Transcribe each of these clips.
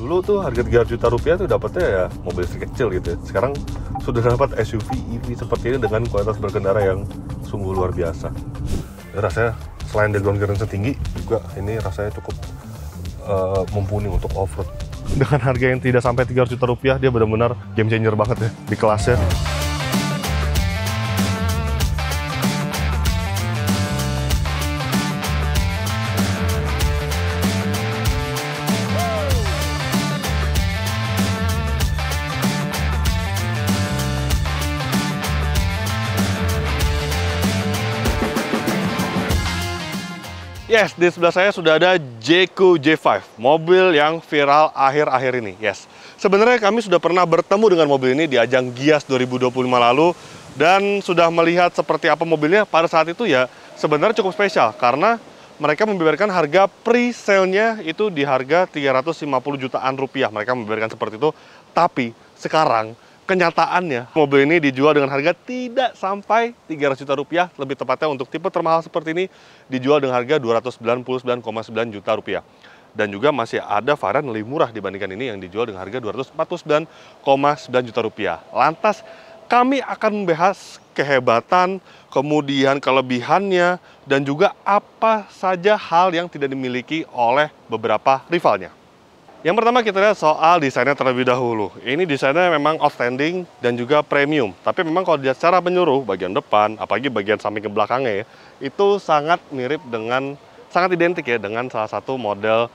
Dulu tuh harga 3 juta rupiah tuh dapetnya ya mobil kecil gitu ya. Sekarang sudah dapat SUV EV seperti ini dengan kualitas berkendara yang sungguh luar biasa. Ya, rasanya selain dari ground clearance tinggi, juga ini rasanya cukup mumpuni untuk off-road. Dengan harga yang tidak sampai 3 juta rupiah, dia benar-benar game changer banget ya di kelasnya. Yes, di sebelah saya sudah ada Jayco J5, mobil yang viral akhir-akhir ini. Yes, sebenarnya kami sudah pernah bertemu dengan mobil ini di ajang Gias 2025 lalu dan sudah melihat seperti apa mobilnya. Pada saat itu ya sebenarnya cukup spesial karena mereka membeberkan harga pre-sale-nya itu di harga 350 jutaan rupiah. Mereka membeberkan seperti itu, tapi sekarang kenyataannya mobil ini dijual dengan harga tidak sampai 300 juta rupiah, lebih tepatnya untuk tipe termahal seperti ini dijual dengan harga 299,9 juta rupiah. Dan juga masih ada varian lebih murah dibandingkan ini yang dijual dengan harga 249,9 juta rupiah. Lantas kami akan membahas kehebatan, kemudian kelebihannya, dan juga apa saja hal yang tidak dimiliki oleh beberapa rivalnya. Yang pertama kita lihat soal desainnya terlebih dahulu. Ini desainnya memang outstanding dan juga premium. Tapi memang kalau dilihat secara menyeluruh, bagian depan, apalagi bagian samping ke belakangnya ya, itu sangat mirip dengan, sangat identik ya dengan salah satu model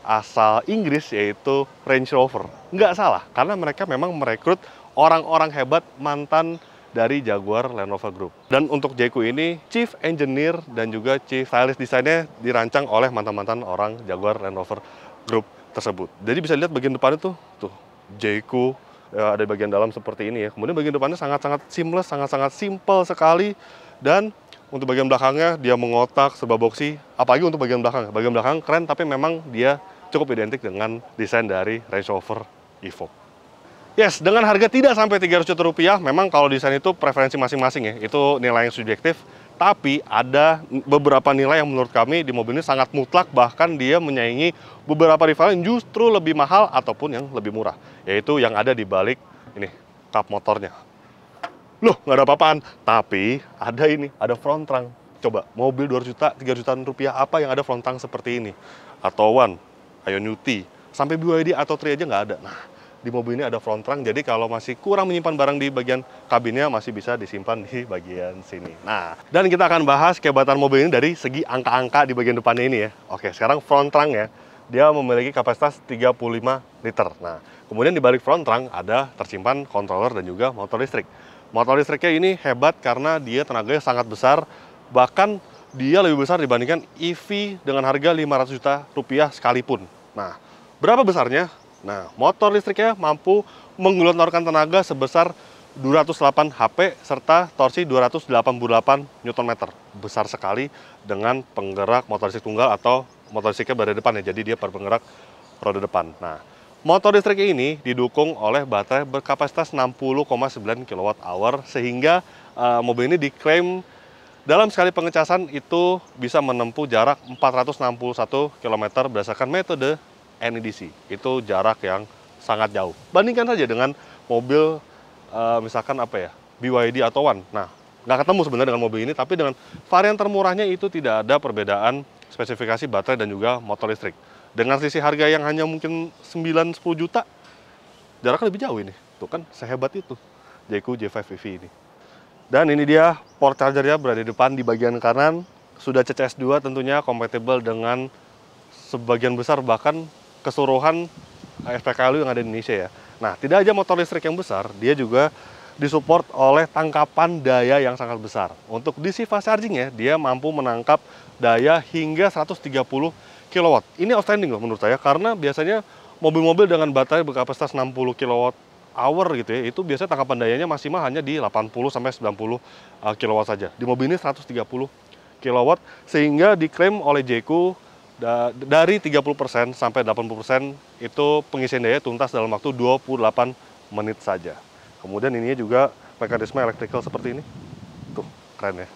asal Inggris yaitu Range Rover. Nggak salah, karena mereka memang merekrut orang-orang hebat mantan dari Jaguar Land Rover Group. Dan untuk Jayco ini, Chief Engineer dan juga Chief Stylist desainnya dirancang oleh mantan-mantan orang Jaguar Land Rover Group tersebut. Jadi bisa lihat bagian depan itu tuh Jayco ya, ada di bagian dalam seperti ini ya. Kemudian bagian depannya sangat-sangat seamless, sangat-sangat simple sekali. Dan untuk bagian belakangnya dia mengotak serba boxy. Apalagi untuk bagian belakang. Bagian belakang keren tapi memang dia cukup identik dengan desain dari Range Rover Evoque. Yes, dengan harga tidak sampai 300 juta rupiah, memang kalau desain itu preferensi masing-masing ya. Itu nilai yang subjektif. Tapi ada beberapa nilai yang menurut kami di mobil ini sangat mutlak, bahkan dia menyaingi beberapa rival yang justru lebih mahal ataupun yang lebih murah. Yaitu yang ada di balik ini, kap motornya. Loh, nggak ada apa-apaan. Tapi ada ini, ada front trunk. Coba, mobil 2 juta, 3 jutaan rupiah, apa yang ada front trunk seperti ini? Atau One, Ionity, sampai BYD atau Tri aja nggak ada. Nah, di mobil ini ada front trunk, jadi kalau masih kurang menyimpan barang di bagian kabinnya masih bisa disimpan di bagian sini. Nah, dan kita akan bahas kehebatan mobil ini dari segi angka-angka di bagian depannya ini ya. Oke, sekarang front trunk ya, dia memiliki kapasitas 35 liter. Nah, kemudian di balik front trunk ada tersimpan controller dan juga motor listrik. Motor listriknya ini hebat karena dia tenaganya sangat besar, bahkan dia lebih besar dibandingkan EV dengan harga 500 juta rupiah sekalipun. Nah, berapa besarnya? Nah, motor listriknya mampu menggelontorkan tenaga sebesar 208 HP serta torsi 288 Nm. Besar sekali dengan penggerak motor listrik tunggal atau motor listriknya berada depan ya, jadi dia berpenggerak roda depan. Nah, motor listrik ini didukung oleh baterai berkapasitas 60,9 kWh sehingga mobil ini diklaim dalam sekali pengecasan itu bisa menempuh jarak 461 km berdasarkan metode NEDC. Itu jarak yang sangat jauh. Bandingkan saja dengan mobil misalkan apa ya, BYD atau One. Nah, nggak ketemu sebenarnya dengan mobil ini, tapi dengan varian termurahnya itu tidak ada perbedaan spesifikasi baterai dan juga motor listrik. Dengan sisi harga yang hanya mungkin 9-10 juta, jaraknya lebih jauh ini. Tuh kan, sehebat itu Jayco J5 EV ini. Dan ini dia port chargernya berada di depan di bagian kanan. Sudah CCS2 tentunya, kompatibel dengan sebagian besar bahkan keseluruhan SPKLU yang ada di Indonesia ya. Nah, tidak aja motor listrik yang besar, dia juga disupport oleh tangkapan daya yang sangat besar. Untuk DC fast charging ya, dia mampu menangkap daya hingga 130 kW. Ini outstanding loh menurut saya, karena biasanya mobil-mobil dengan baterai berkapasitas 60 kWh gitu ya, itu biasanya tangkapan dayanya maksimal hanya di 80-90 kW saja. Di mobil ini 130 kW, sehingga diklaim oleh Jayco dari 30% sampai 80% itu pengisian daya tuntas dalam waktu 28 menit saja. Kemudian ini juga mekanisme electrical seperti ini. Tuh, keren ya.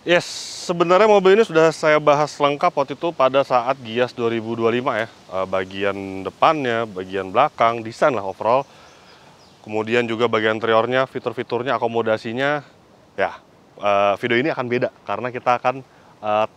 Yes, sebenarnya mobil ini sudah saya bahas lengkap waktu itu pada saat Gias 2025 ya. Bagian depannya, bagian belakang, desain lah overall. Kemudian juga bagian interiornya, fitur-fiturnya, akomodasinya. Ya, video ini akan beda karena kita akan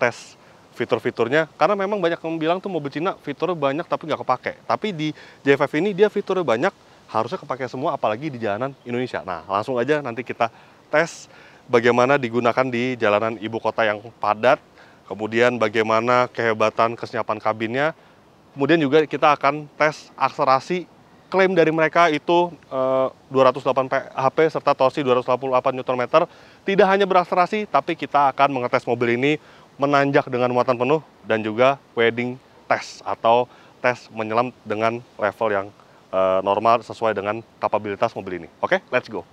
tes fitur-fiturnya. Karena memang banyak yang bilang tuh mobil Cina fiturnya banyak tapi nggak kepake. Tapi di J5 ini dia fiturnya banyak, harusnya kepake semua apalagi di jalanan Indonesia. Nah, langsung aja nanti kita tes bagaimana digunakan di jalanan ibu kota yang padat, kemudian bagaimana kehebatan kesenyapan kabinnya, kemudian juga kita akan tes akselerasi. Klaim dari mereka itu 208 HP serta torsi 288 Nm. Tidak hanya berakselerasi, tapi kita akan mengetes mobil ini menanjak dengan muatan penuh dan juga wedding test atau tes menyelam dengan level yang normal sesuai dengan kapabilitas mobil ini. Oke, let's go.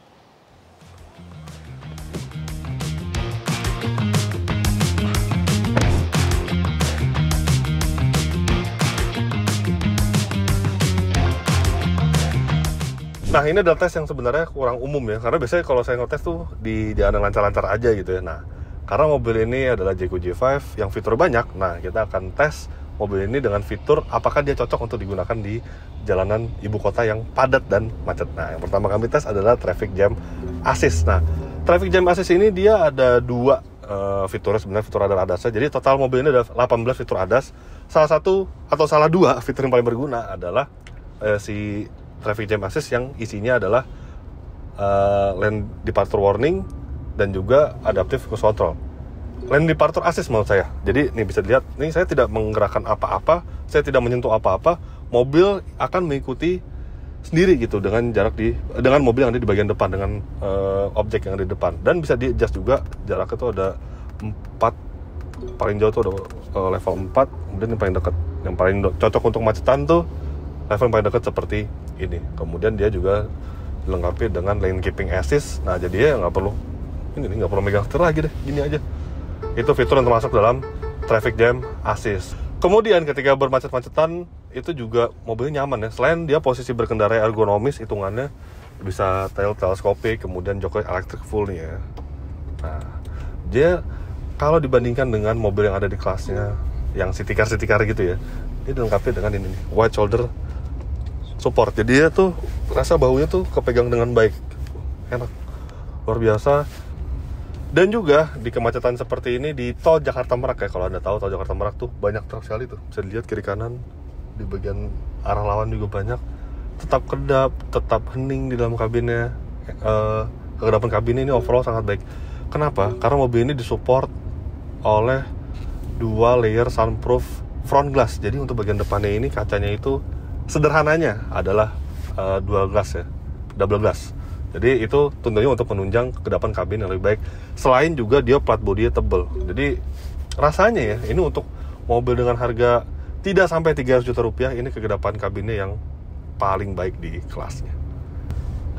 Nah, ini adalah tes yang sebenarnya kurang umum ya, karena biasanya kalau saya ngetes tuh di jalan lancar-lancar aja gitu ya. Nah, karena mobil ini adalah Jayco J5 yang fitur banyak, nah kita akan tes mobil ini dengan fitur apakah dia cocok untuk digunakan di jalanan ibu kota yang padat dan macet. Nah, yang pertama kami tes adalah Traffic Jam Assist. Nah, Traffic Jam Assist ini dia ada dua fiturnya sebenarnya, fitur ADAS ADAS. Jadi total mobil ini ada 18 fitur ADAS. Salah satu atau salah dua fitur yang paling berguna adalah si Traffic Jam Assist yang isinya adalah Lane Departure Warning dan juga Adaptive Cruise Control. Lane Departure Assist menurut saya. Jadi ini bisa dilihat, ini saya tidak menggerakkan apa-apa, saya tidak menyentuh apa-apa, mobil akan mengikuti sendiri gitu dengan dengan mobil yang ada di bagian depan, dengan objek yang ada di depan, dan bisa di adjust juga jaraknya tuh ada 4, paling jauh tuh ada level 4, kemudian yang paling dekat, yang paling cocok untuk macetan tuh level yang paling dekat seperti ini. Kemudian dia juga dilengkapi dengan lane keeping assist. Nah, jadi ya nggak perlu megang setir lagi deh, gini aja. Itu fitur yang termasuk dalam Traffic Jam Assist. Kemudian ketika bermacet-macetan itu juga mobilnya nyaman ya. Selain dia posisi berkendara ergonomis, hitungannya bisa teleskopik, kemudian joki elektrik full nih ya. Nah, dia kalau dibandingkan dengan mobil yang ada di kelasnya yang city car gitu ya, dia dilengkapi dengan ini nih, wide shoulder support. Jadi dia tuh rasa bahunya tuh kepegang dengan baik, enak, luar biasa. Dan juga di kemacetan seperti ini di tol Jakarta Merak ya, kalau Anda tahu tol Jakarta Merak tuh banyak truk sekali tuh, bisa dilihat kiri kanan, di bagian arah lawan juga banyak. Tetap kedap, tetap hening di dalam kabinnya. Kekedapan kabin ini overall sangat baik. Kenapa? Karena mobil ini disupport oleh 2 layer soundproof front glass. Jadi untuk bagian depannya ini kacanya itu sederhananya adalah dual glass ya, double glass. Jadi itu tentunya untuk menunjang kekedapan kabin yang lebih baik. Selain juga dia plat bodinya tebel. Jadi rasanya ya, ini untuk mobil dengan harga tidak sampai 300 juta rupiah, ini kekedapan kabinnya yang paling baik di kelasnya.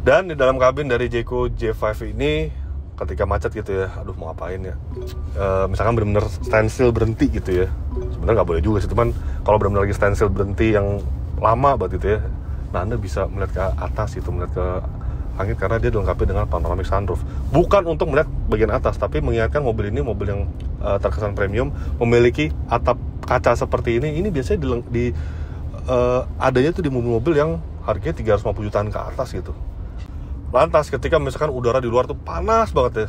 Dan di dalam kabin dari Jayco J5 ini ketika macet gitu ya, aduh mau ngapain ya, misalkan benar-benar standstill berhenti gitu ya, sebenarnya nggak boleh juga sih, cuman kalau benar-benar lagi standstill berhenti yang lama banget gitu ya, nah Anda bisa melihat ke atas itu, melihat ke langit karena dia dilengkapi dengan panoramic sunroof. Bukan untuk melihat bagian atas, tapi mengingatkan mobil ini mobil yang terkesan premium, memiliki atap kaca seperti ini. Ini biasanya adanya tuh di mobil-mobil yang harganya 350 jutaan ke atas gitu. Lantas ketika misalkan udara di luar tuh panas banget ya,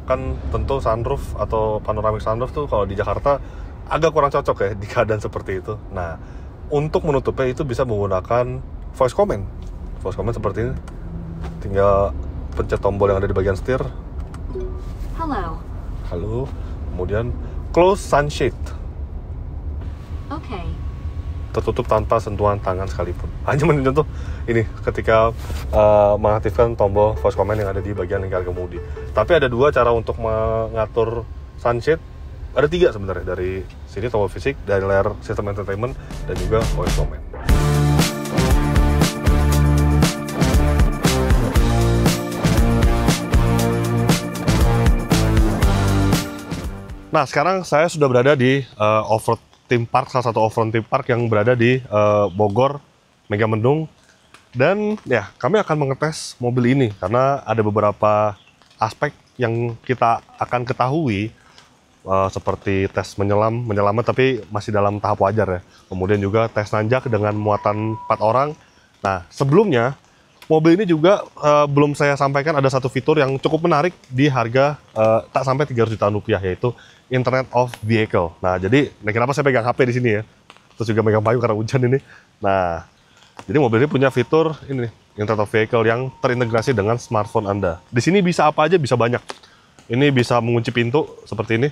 kan tentu sunroof atau panoramic sunroof tuh kalau di Jakarta agak kurang cocok ya di keadaan seperti itu. Nah, untuk menutupnya itu bisa menggunakan voice command seperti ini. Tinggal pencet tombol yang ada di bagian setir. Halo. Kemudian close sunshade. Okay. Tertutup tanpa sentuhan tangan sekalipun. Hanya menyentuh ini ketika mengaktifkan tombol voice command yang ada di bagian lingkar kemudi. Tapi ada 2 cara untuk mengatur sunshade. Ada 3 sebenarnya, dari sini tombol fisik, dari layar sistem entertainment, dan juga voice command. Nah, sekarang saya sudah berada di off-road theme park, salah satu off-road theme park yang berada di Bogor, Megamendung. Dan ya, kami akan mengetes mobil ini karena ada beberapa aspek yang kita akan ketahui seperti tes menyelamat tapi masih dalam tahap wajar ya. Kemudian juga tes nanjak dengan muatan 4 orang. Nah, sebelumnya mobil ini juga belum saya sampaikan ada satu fitur yang cukup menarik di harga tak sampai 300 jutaan rupiah, yaitu Internet of Vehicle. Nah, jadi kenapa saya pegang HP di sini ya? Terus juga pegang payung karena hujan ini. Nah, jadi mobil ini punya fitur ini nih, Internet of Vehicle yang terintegrasi dengan smartphone Anda. Di sini bisa apa aja, bisa banyak. Ini bisa mengunci pintu seperti ini.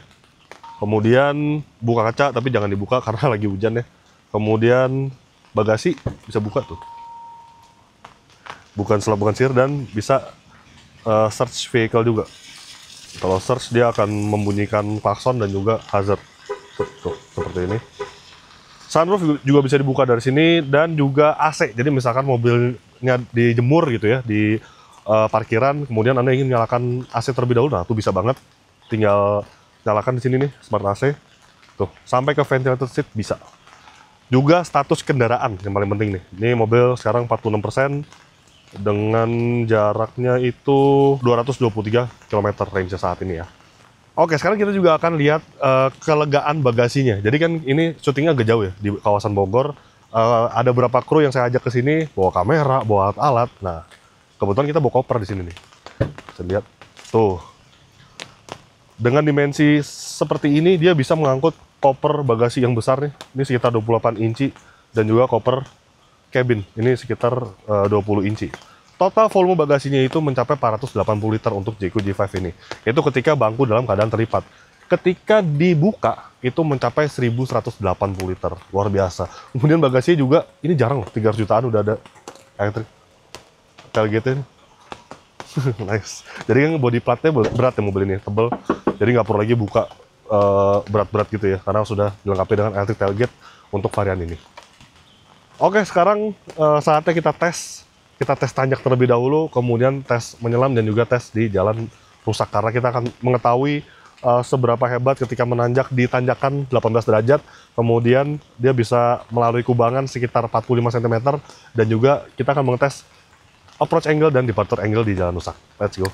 Kemudian buka kaca, tapi jangan dibuka karena lagi hujan ya. Kemudian bagasi bisa buka tuh. Bukan sir, dan bisa search vehicle juga. Kalau search dia akan membunyikan klakson dan juga hazard. Tuh, seperti ini. Sunroof juga bisa dibuka dari sini, dan juga AC. Jadi misalkan mobilnya dijemur gitu ya di parkiran, kemudian Anda ingin nyalakan AC terlebih dahulu, nah itu bisa banget. Tinggal nyalakan di sini nih, smart AC. Tuh, sampai ke ventilated seat bisa. Juga status kendaraan yang paling penting nih. Ini mobil sekarang 46%. Dengan jaraknya itu 223 km range saat ini ya. Oke, sekarang kita juga akan lihat kelegaan bagasinya. Jadi kan ini syutingnya agak jauh ya, di kawasan Bogor. Ada beberapa kru yang saya ajak ke sini, bawa kamera, bawa alat-alat. Nah, kebetulan kita bawa koper di sini nih. Bisa lihat tuh. Dengan dimensi seperti ini, dia bisa mengangkut koper bagasi yang besar nih. Ini sekitar 28 inci, dan juga koper cabin ini sekitar 20 inci. Total volume bagasinya itu mencapai 480 liter untuk JQ J5 ini. Itu ketika bangku dalam keadaan terlipat. Ketika dibuka itu mencapai 1180 liter. Luar biasa. Kemudian bagasinya juga ini jarang loh, 300 jutaan udah ada elektrik. Tailgate ini. Nice. Jadi kan body platnya berat ya mobil ini, tebel. Jadi nggak perlu lagi buka berat-berat gitu ya, karena sudah dilengkapi dengan electric tailgate untuk varian ini. Oke, sekarang saatnya kita tes tanjak terlebih dahulu, kemudian tes menyelam dan juga tes di jalan rusak, karena kita akan mengetahui seberapa hebat ketika menanjak di tanjakan 18 derajat, kemudian dia bisa melalui kubangan sekitar 45 cm, dan juga kita akan mengetes approach angle dan departure angle di jalan rusak. Let's go.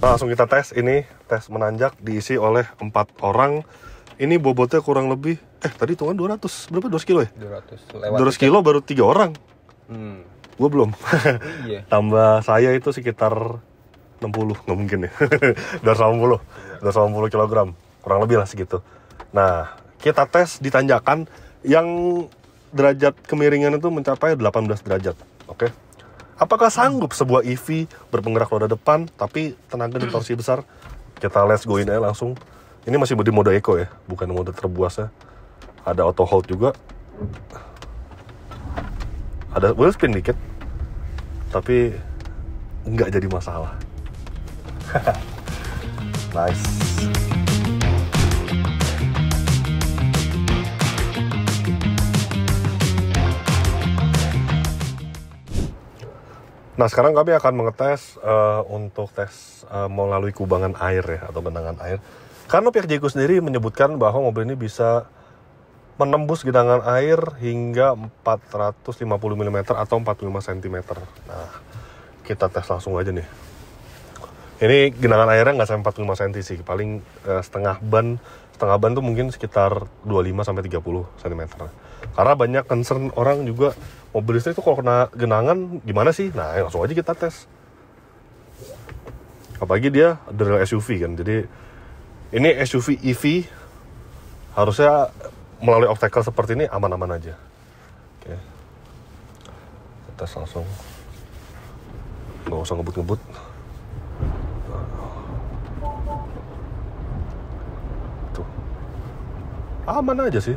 Langsung kita tes, ini tes menanjak diisi oleh 4 orang. Ini bobotnya kurang lebih, tadi hitungan 200, berapa? 200 kilo ya? 200 lewat 200 kilo baru 3 orang. Gue belum. Iya. Tambah saya itu sekitar 60, nggak mungkin ya. 280 kilogram, kurang lebih lah segitu. Nah, kita tes di tanjakan yang derajat kemiringan itu mencapai 18 derajat. Oke. Apakah sanggup sebuah EV berpenggerak roda depan tapi tenaga dan torsi besar? Kita let's go in aja langsung. Ini masih di mode eco ya, bukan mode terbuasnya. Ada auto hold juga. Ada wheel spin dikit. Tapi nggak jadi masalah. Nice. Nah, sekarang kami akan mengetes untuk tes melalui kubangan air ya, atau genangan air. Karena pihak JQ sendiri menyebutkan bahwa mobil ini bisa menembus genangan air hingga 450 mm atau 45 cm. Nah, kita tes langsung aja nih. Ini genangan airnya nggak sampai 45 cm sih, paling setengah ban tuh mungkin sekitar 25 sampai 30 cm. Karena banyak concern orang juga, mobil listrik itu kalau kena genangan gimana sih? Nah, langsung aja kita tes. Apalagi dia adalah SUV kan, jadi ini SUV EV harusnya melalui obstacle seperti ini aman-aman aja. Oke, kita tes langsung, nggak usah ngebut-ngebut. Tuh, aman aja sih.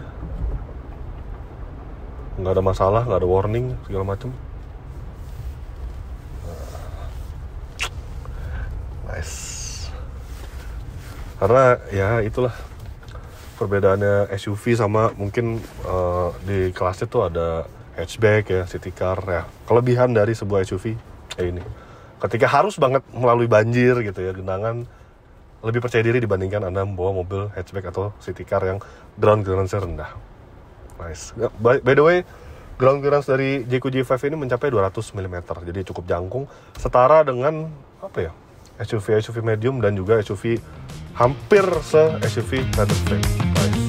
Nggak ada masalah, nggak ada warning segala macam. Nice. Karena ya itulah perbedaannya SUV sama mungkin di kelasnya tuh ada hatchback ya, city car ya. Kelebihan dari sebuah SUV ini, ketika harus banget melalui banjir gitu ya, genangan, lebih percaya diri dibandingkan Anda membawa mobil hatchback atau city car yang ground clearance rendah. Nice. By the way, ground clearance dari JQ J5 ini mencapai 200 mm, jadi cukup jangkung, setara dengan apa ya, SUV medium dan juga SUV hampir se-SUV standard frame. Nice.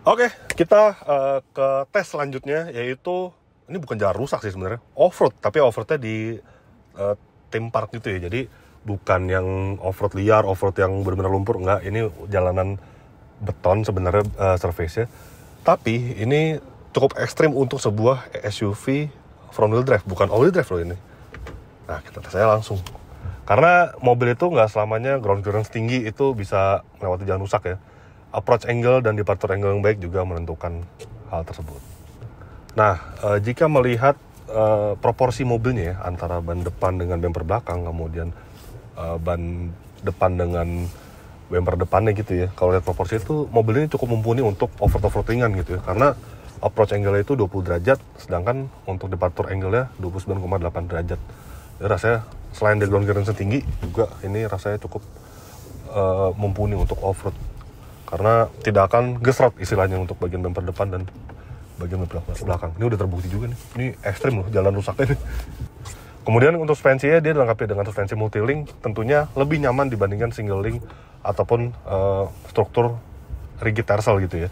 Oke, kita ke tes selanjutnya, yaitu ini bukan jalan rusak sih sebenarnya, off-road, tapi off-roadnya di theme park gitu ya. Jadi bukan yang off-road liar, off-road yang benar-benar lumpur, enggak. Ini jalanan beton sebenarnya surface-nya. Tapi ini cukup ekstrim untuk sebuah SUV front wheel drive, bukan all wheel drive loh ini. Nah, kita tes aja langsung. Karena mobil itu nggak selamanya ground clearance tinggi itu bisa melewati jalan rusak ya. Approach angle dan departure angle yang baik juga menentukan hal tersebut. Nah, jika melihat proporsi mobilnya ya, antara ban depan dengan bumper belakang, kemudian ban depan dengan bumper depannya gitu ya. Kalau lihat proporsi itu, mobil ini cukup mumpuni untuk off-road ringan gitu ya. Karena approach angle-nya itu 20 derajat, sedangkan untuk departure angle-nya 29,8 derajat. Jadi rasanya selain dari ground clearance tinggi, juga ini rasanya cukup mumpuni untuk off-road. Karena tidak akan gesrot istilahnya untuk bagian bumper depan dan bagian belakang. Ini udah terbukti juga nih. Ini ekstrim loh jalan rusaknya nih. Kemudian untuk suspensinya dia dilengkapi dengan suspensi multi-link, tentunya lebih nyaman dibandingkan single link ataupun struktur rigid tersel gitu ya.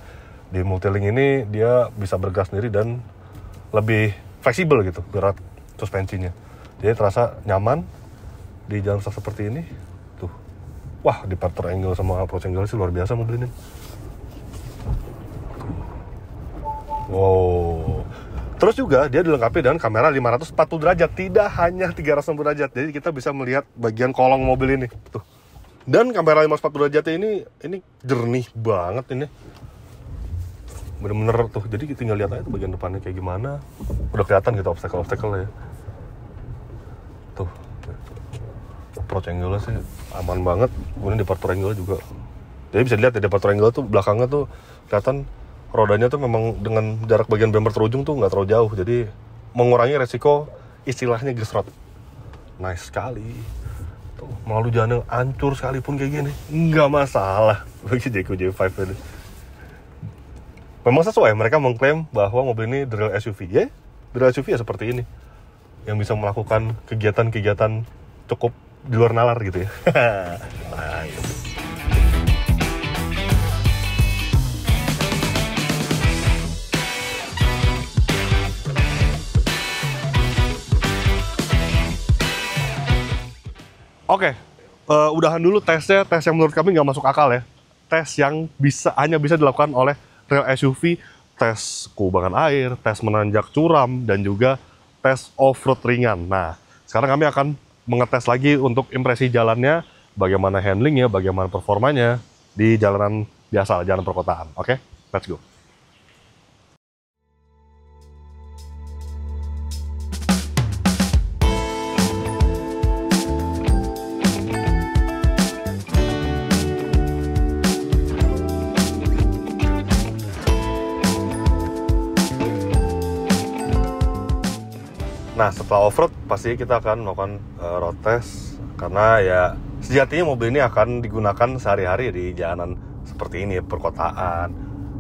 Di multi-link ini dia bisa bergerak sendiri dan lebih fleksibel gitu berat suspensinya. Jadi terasa nyaman di jalan rusak seperti ini. Tuh. Wah, departure angle sama approach angle sih luar biasa mobil ini. Wow. Terus juga dia dilengkapi dengan kamera 540 derajat, tidak hanya 360 derajat. Jadi kita bisa melihat bagian kolong mobil ini. Tuh. Dan kamera 540 derajat ini jernih banget ini. Bener-bener tuh. Jadi kita tinggal lihat aja tuh bagian depannya kayak gimana. Udah kelihatan gitu obstacle-obstacle ya. Tuh. Approach angle sih aman banget. Kemudian departure angle juga. Jadi bisa dilihat ya departure angle tuh belakangnya tuh kelihatan rodanya tuh memang dengan jarak bagian bumper terujung tuh nggak terlalu jauh, jadi mengurangi resiko istilahnya gesrot. Nice sekali. Tuh, malu jalan hancur sekalipun kayak gini nggak masalah bagi JQ J5 ini. Memang sesuai, mereka mengklaim bahwa mobil ini drill SUV ya, drill SUV ya seperti ini, yang bisa melakukan kegiatan-kegiatan cukup di luar nalar gitu ya. Nice. Oke, udahan dulu tesnya, tes yang menurut kami nggak masuk akal ya. Tes yang hanya bisa dilakukan oleh real SUV, tes kubangan air, tes menanjak curam, dan juga tes off-road ringan. Nah, sekarang kami akan mengetes lagi untuk impresi jalannya, bagaimana handlingnya, bagaimana performanya di jalanan biasa, jalan perkotaan. Oke, let's go. Nah, setelah off-road pasti kita akan melakukan road test, karena ya sejatinya mobil ini akan digunakan sehari-hari di jalanan seperti ini, perkotaan.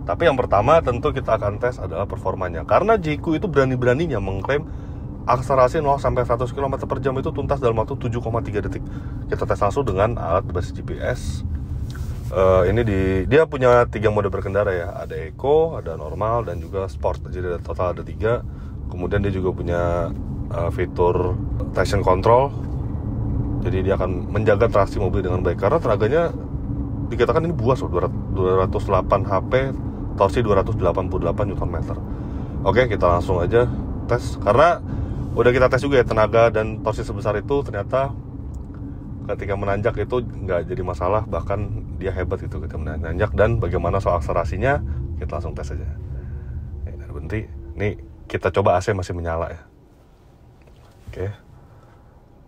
Tapi yang pertama tentu kita akan tes adalah performanya, karena JQ itu berani-beraninya mengklaim akselerasi 0 sampai 100 km per jam itu tuntas dalam waktu 7,3 detik. Kita tes langsung dengan alat berbasis GPS. Ini dia punya 3 mode berkendara ya, ada Eco, ada normal, dan juga Sport. Jadi total ada 3. Kemudian dia juga punya fitur traction control. Jadi dia akan menjaga traksi mobil dengan baik, karena tenaganya dikatakan ini buas loh, 208 HP, torsi 288 Nm. Oke, kita langsung aja tes, karena udah kita tes juga ya tenaga dan torsi sebesar itu ternyata ketika menanjak itu nggak jadi masalah, bahkan dia hebat gitu ketika menanjak. Dan bagaimana soal akselerasinya, kita langsung tes aja. Berhenti, nih kita coba AC masih menyala ya. Oke,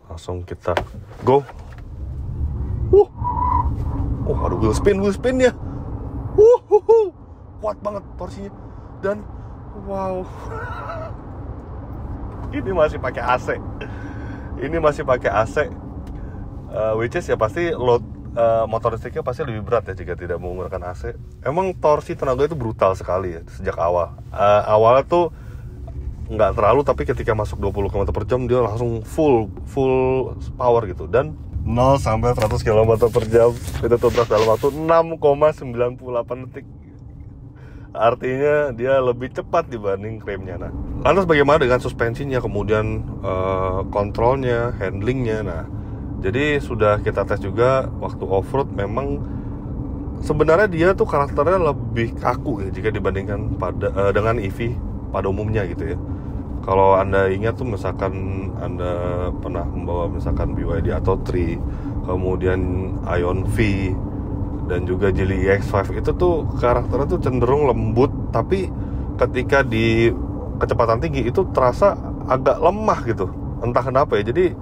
langsung kita go. Ada wheel spin ya. Kuat banget torsinya. Dan wow, ini masih pakai AC. which is ya pasti load motor listriknya pasti lebih berat ya jika tidak menggunakan AC. Emang torsi tenaga itu brutal sekali ya sejak awal. Awalnya tuh nggak terlalu, tapi ketika masuk 20 km per jam dia langsung full power gitu. Dan 0 sampai 100 km per jam itu tuntas dalam waktu 6,98 detik. Artinya dia lebih cepat dibanding Cream-nya. Nah, lantas bagaimana dengan suspensinya, kemudian kontrolnya, handlingnya. Nah, jadi sudah kita tes juga waktu off-road. Memang sebenarnya dia tuh karakternya lebih kaku ya jika dibandingkan dengan EV pada umumnya gitu ya. Kalau Anda ingat tuh misalkan Anda pernah membawa misalkan BYD Atto 3, kemudian Ion V, dan juga Geely EX5, itu tuh karakternya tuh cenderung lembut, tapi ketika di kecepatan tinggi itu terasa agak lemah gitu. Entah kenapa ya, jadi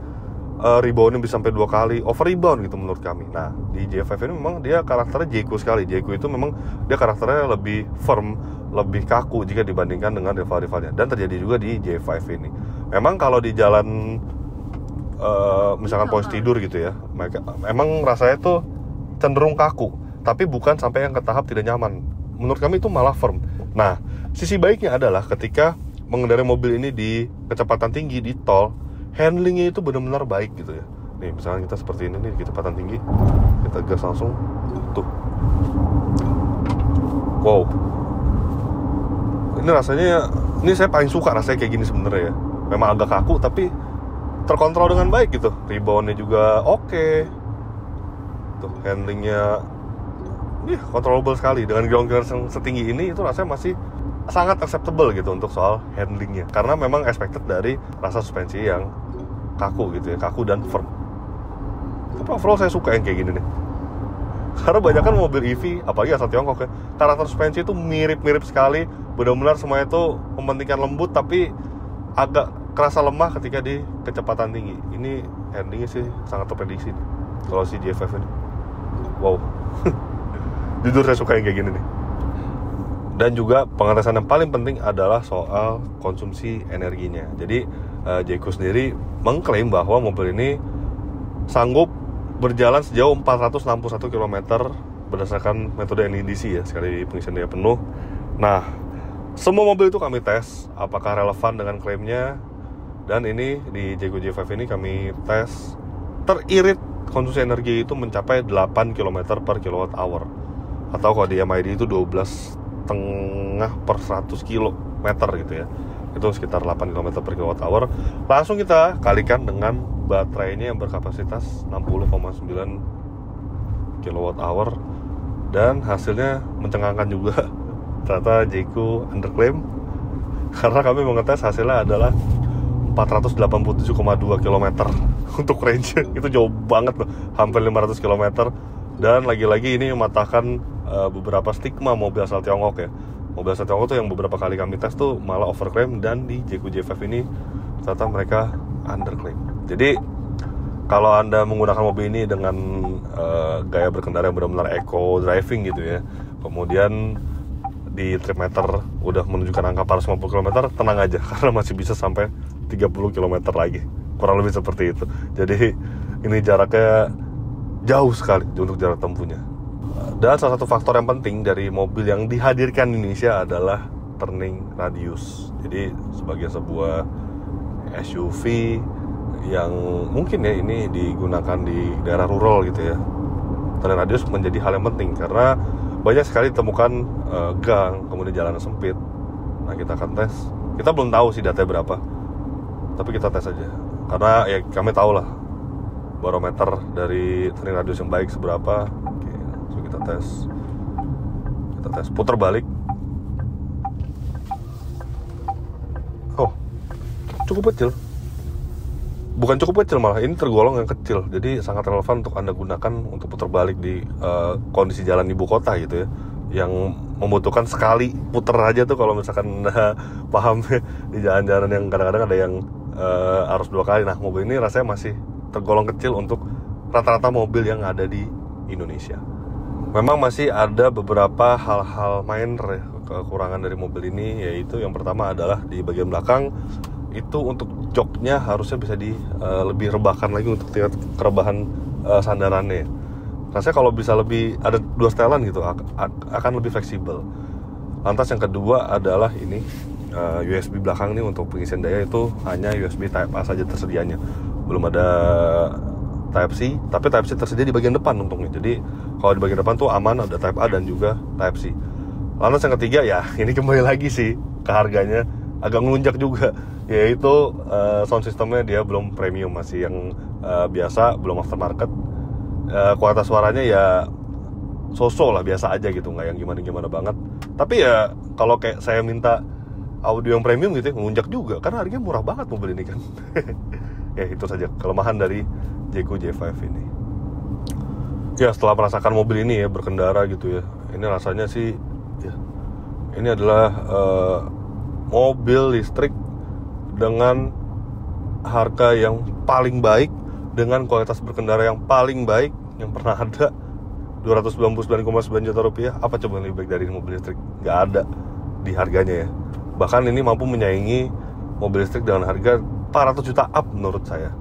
reboundnya bisa sampai 2 kali, over rebound gitu menurut kami. Nah, di J5 ini memang dia karakternya Jayco sekali. Jayco itu memang dia karakternya lebih firm, lebih kaku jika dibandingkan dengan rival-rivalnya. Dan terjadi juga di J5 ini. Memang kalau di jalan misalkan posisi tidur gitu ya, memang rasanya tuh cenderung kaku, tapi bukan sampai yang ke tahap tidak nyaman. Menurut kami itu malah firm. Nah, sisi baiknya adalah ketika mengendarai mobil ini di kecepatan tinggi di tol, handlingnya itu benar-benar baik gitu ya. Nih misalnya kita seperti ini nih, kecepatan tinggi, kita gas langsung tuh. Wow, ini rasanya, ini saya paling suka rasanya kayak gini sebenarnya ya. Memang agak kaku tapi terkontrol dengan baik gitu. Reboundnya juga oke. Tuh handlingnya controllable sekali. Dengan ground clearance yang setinggi ini, itu rasanya masih sangat acceptable gitu untuk soal handlingnya, karena memang expected dari rasa suspensi yang kaku gitu ya, kaku dan firm. Tapi overall saya suka yang kayak gini nih, karena banyak kan mobil EV, apalagi asal Tiongkok ya, karakter suspensi itu mirip-mirip sekali, benar-benar semuanya itu mementingkan lembut tapi agak kerasa lemah ketika di kecepatan tinggi. Ini handlingnya sih sangat terprediksi nih, kalau si J5 ini. Wow. Jujur saya suka yang kayak gini nih. Dan juga pengetesan yang paling penting adalah soal konsumsi energinya. Jadi Jayco sendiri mengklaim bahwa mobil ini sanggup berjalan sejauh 461 km berdasarkan metode NEDC ya, sekali pengisian daya penuh. Nah, semua mobil itu kami tes apakah relevan dengan klaimnya. Dan ini di Jayco J5 ini kami tes teririt konsumsi energi itu mencapai 8 km per kWh, atau kalau di MID itu 12,5 per 100 km gitu ya. Itu sekitar 8 km per kWh. Langsung kita kalikan dengan baterainya yang berkapasitas 60,9 kWh, dan hasilnya mencengangkan juga. Ternyata Jayco underclaim, karena kami mengetes hasilnya adalah 487,2 km untuk range. Itu jauh banget loh, hampir 500 km. Dan lagi-lagi ini mematahkan beberapa stigma mobil asal Tiongkok ya. Mobil asal Tiongkok tuh yang beberapa kali kami tes tuh malah overclaim, dan di Jayco J5 ini ternyata mereka underclaim. Jadi kalau Anda menggunakan mobil ini dengan gaya berkendara yang benar-benar eco driving gitu ya, kemudian di trip meter udah menunjukkan angka 450 km, tenang aja karena masih bisa sampai 30 km lagi, kurang lebih seperti itu. Jadi ini jaraknya jauh sekali untuk jarak tempuhnya. Dan salah satu faktor yang penting dari mobil yang dihadirkan di Indonesia adalah turning radius. Jadi sebagai sebuah SUV yang mungkin ya ini digunakan di daerah rural gitu ya, turning radius menjadi hal yang penting karena banyak sekali ditemukan gang, kemudian jalan sempit. Nah, kita akan tes. Kita belum tahu sih datanya berapa, tapi kita tes aja karena ya kami tahu lah barometer dari turning radius yang baik seberapa. Oke, so kita tes putar balik. Oh, cukup kecil. Bukan cukup kecil, malah ini tergolong yang kecil. Jadi sangat relevan untuk Anda gunakan untuk putar balik di kondisi jalan ibu kota gitu ya, yang membutuhkan sekali putar aja tuh. Kalau misalkan Anda paham ya, di jalan-jalan yang kadang-kadang ada yang harus 2 kali. Nah, mobil ini rasanya masih tergolong kecil untuk rata-rata mobil yang ada di Indonesia. Memang masih ada beberapa hal-hal minor ya, kekurangan dari mobil ini, yaitu yang pertama adalah di bagian belakang itu untuk joknya harusnya bisa lebih rebahkan lagi untuk tingkat kerebahan sandarannya. Rasanya kalau bisa lebih ada 2 setelan gitu akan lebih fleksibel. Lantas yang kedua adalah ini USB belakang nih untuk pengisian daya itu hanya USB Type A saja tersedianya. Belum ada Type C, tapi Type C tersedia di bagian depan untungnya. Jadi kalau di bagian depan tuh aman, ada Type A dan juga Type C. Lantas yang ketiga ya ini kembali lagi sih ke harganya, agak ngelunjak juga, yaitu sound systemnya dia belum premium, masih yang biasa, belum aftermarket. Kualitas suaranya ya so-so lah, biasa aja gitu, nggak yang gimana-gimana banget. Tapi ya kalau kayak saya minta audio yang premium gitu ya, ngelunjak juga, karena harganya murah banget mobil ini kan. Ya itu saja kelemahan dari Jayco J5 ini. Ya setelah merasakan mobil ini ya, berkendara gitu ya, ini rasanya sih ya, ini adalah mobil listrik dengan harga yang paling baik, dengan kualitas berkendara yang paling baik yang pernah ada. 299,9 juta rupiah, apa coba yang lebih baik dari mobil listrik? Nggak ada di harganya ya. Bahkan ini mampu menyaingi mobil listrik dengan harga 400 juta up menurut saya.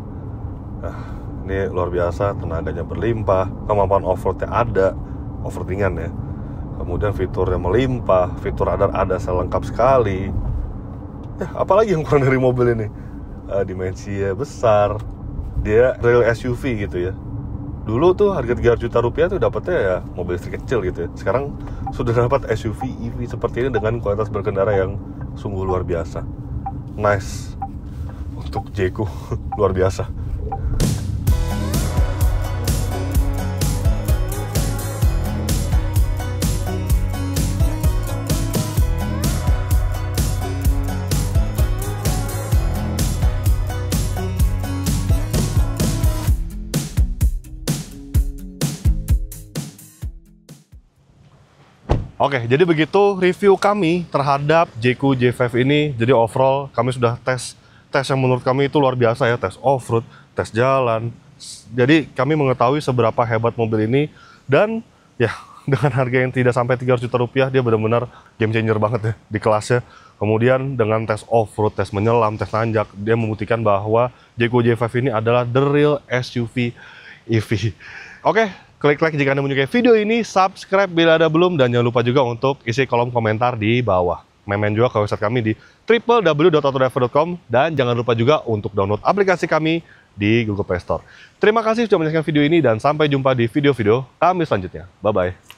Ini luar biasa, tenaganya berlimpah, kemampuan off-roadnya ada, off-road ringan ya. Kemudian fiturnya melimpah, fitur radar ada selengkap sekali. Ya, apalagi yang kurang dari mobil ini? Dimensinya besar, dia real SUV gitu ya. Dulu tuh harga 300 juta rupiah tuh dapetnya ya mobil listrik kecil gitu ya. Sekarang sudah dapat SUV EV seperti ini dengan kualitas berkendara yang sungguh luar biasa. Nice untuk Jayco, luar biasa. Oke, jadi begitu review kami terhadap Jayco J5 ini. Jadi overall kami sudah tes yang menurut kami itu luar biasa ya, tes off-road, tes jalan. Jadi kami mengetahui seberapa hebat mobil ini, dan ya dengan harga yang tidak sampai 300 juta rupiah dia benar-benar game changer banget ya di kelasnya. Kemudian dengan tes off-road, tes menyelam, tes nanjak, dia membuktikan bahwa Jayco J5 ini adalah the real SUV EV. Oke, klik like jika Anda menyukai video ini, subscribe bila ada belum, dan jangan lupa juga untuk isi kolom komentar di bawah. Main juga ke website kami di www.autodriver.com, dan jangan lupa juga untuk download aplikasi kami di Google Play Store. Terima kasih sudah menyaksikan video ini, dan sampai jumpa di video-video kami selanjutnya. Bye-bye.